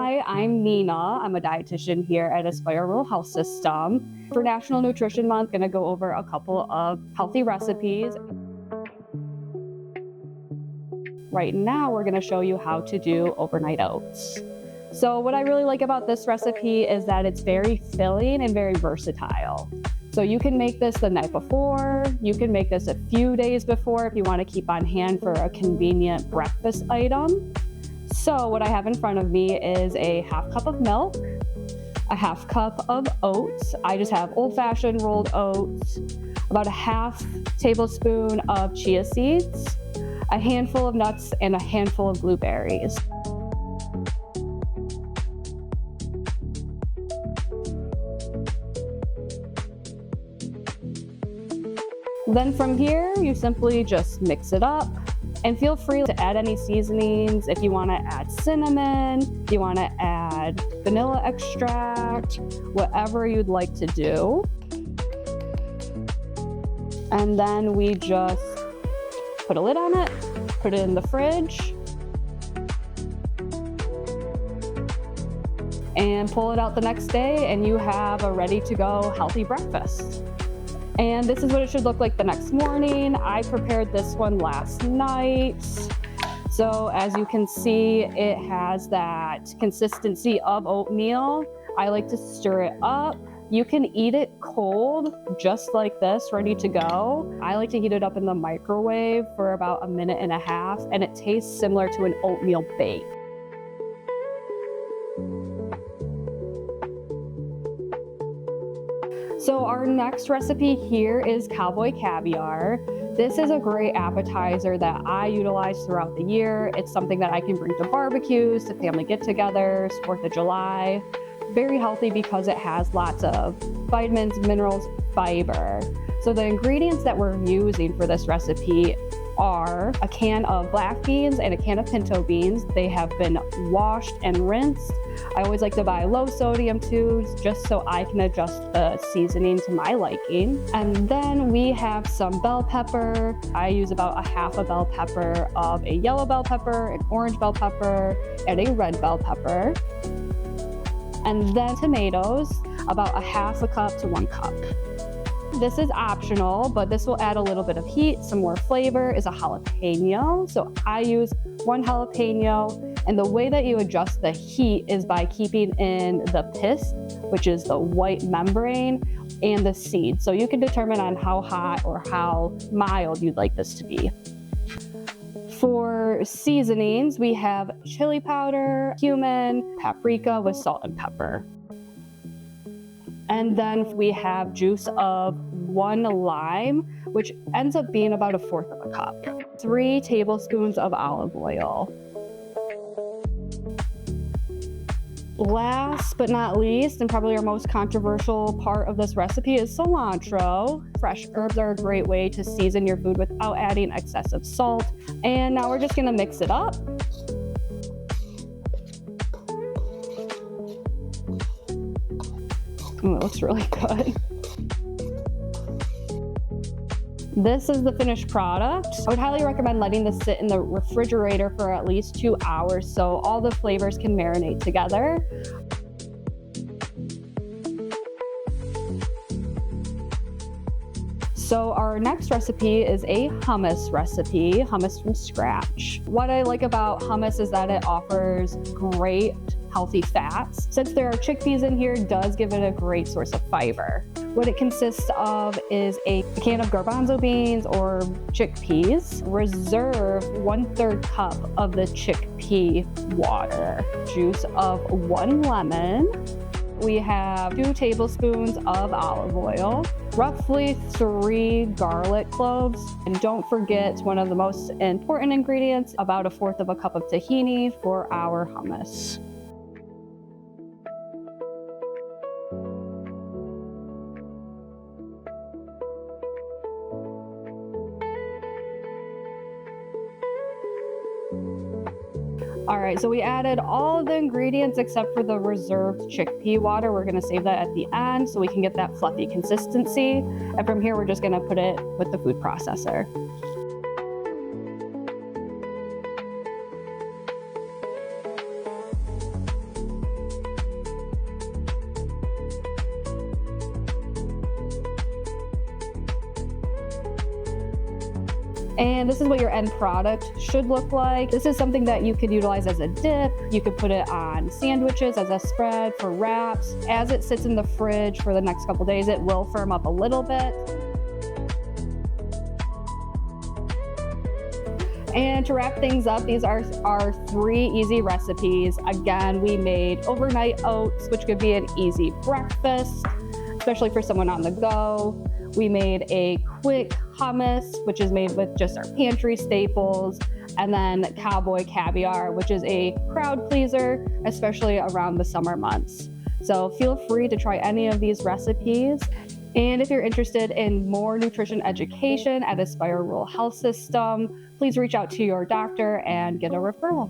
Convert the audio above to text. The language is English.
Hi, I'm Nina. I'm a dietitian here at Aspire Rural Health System. For National Nutrition Month, I'm going to go over a couple of healthy recipes. Right now, we're going to show you how to do overnight oats. So what I really like about this recipe is that it's very filling and very versatile. So you can make this the night before, you can make this a few days before if you want to keep on hand for a convenient breakfast item. So what I have in front of me is a half cup of milk, a half cup of oats. I just have old-fashioned rolled oats, about a half tablespoon of chia seeds, a handful of nuts, and a handful of blueberries. Then from here, you simply just mix it up and feel free to add any seasonings. If you want to add cinnamon, if you want to add vanilla extract, whatever you'd like to do. And then we just put a lid on it, put it in the fridge, and pull it out the next day, and you have a ready-to-go healthy breakfast. And this is what it should look like the next morning. I prepared this one last night. So as you can see, it has that consistency of oatmeal. I like to stir it up. You can eat it cold, just like this, ready to go. I like to heat it up in the microwave for about 1.5 minutes, and it tastes similar to an oatmeal bake. So our next recipe here is Cowboy Caviar. This is a great appetizer that I utilize throughout the year. It's something that I can bring to barbecues, to family get-togethers, 4th of July. Very healthy because it has lots of vitamins, minerals, fiber. So the ingredients that we're using for this recipe are a can of black beans and a can of pinto beans. They have been washed and rinsed. I always like to buy low sodium tubes just so I can adjust the seasoning to my liking. And then we have some bell pepper. I use about a half a bell pepper of a yellow bell pepper, an orange bell pepper, and a red bell pepper. And then tomatoes, about a half a cup to 1 cup. This is optional, but this will add a little bit of heat, some more flavor, is a jalapeno. So I use 1 jalapeno, and the way that you adjust the heat is by keeping in the pith, which is the white membrane, and the seed. So you can determine on how hot or how mild you'd like this to be. For seasonings, we have chili powder, cumin, paprika with salt and pepper. And then we have juice of 1 lime, which ends up being about 1/4 of a cup. 3 tablespoons of olive oil. Last but not least, and probably our most controversial part of this recipe, is cilantro. Fresh herbs are a great way to season your food without adding excessive salt. And now we're just gonna mix it up. Ooh, it looks really good. This is the finished product. I would highly recommend letting this sit in the refrigerator for at least 2 hours so all the flavors can marinate together. So our next recipe is a hummus recipe, hummus from scratch. What I like about hummus is that it offers great healthy fats. Since there are chickpeas in here, it does give it a great source of fiber. What it consists of is a can of garbanzo beans or chickpeas. Reserve 1/3 cup of the chickpea water. Juice of 1 lemon. We have 2 tablespoons of olive oil, roughly 3 garlic cloves, and don't forget one of the most important ingredients, about 1/4 of a cup of tahini for our hummus. All right, so we added all of the ingredients except for the reserved chickpea water. We're gonna save that at the end so we can get that fluffy consistency. And from here, we're just gonna put it with the food processor. And this is what your end product should look like. This is something that you could utilize as a dip. You could put it on sandwiches as a spread for wraps. As it sits in the fridge for the next couple days, it will firm up a little bit. And to wrap things up, these are our 3 easy recipes. Again, we made overnight oats, which could be an easy breakfast, especially for someone on the go. We made a quick hummus, which is made with just our pantry staples, and then Cowboy Caviar, which is a crowd pleaser, especially around the summer months. So feel free to try any of these recipes. And if you're interested in more nutrition education at Aspire Rural Health System, please reach out to your doctor and get a referral.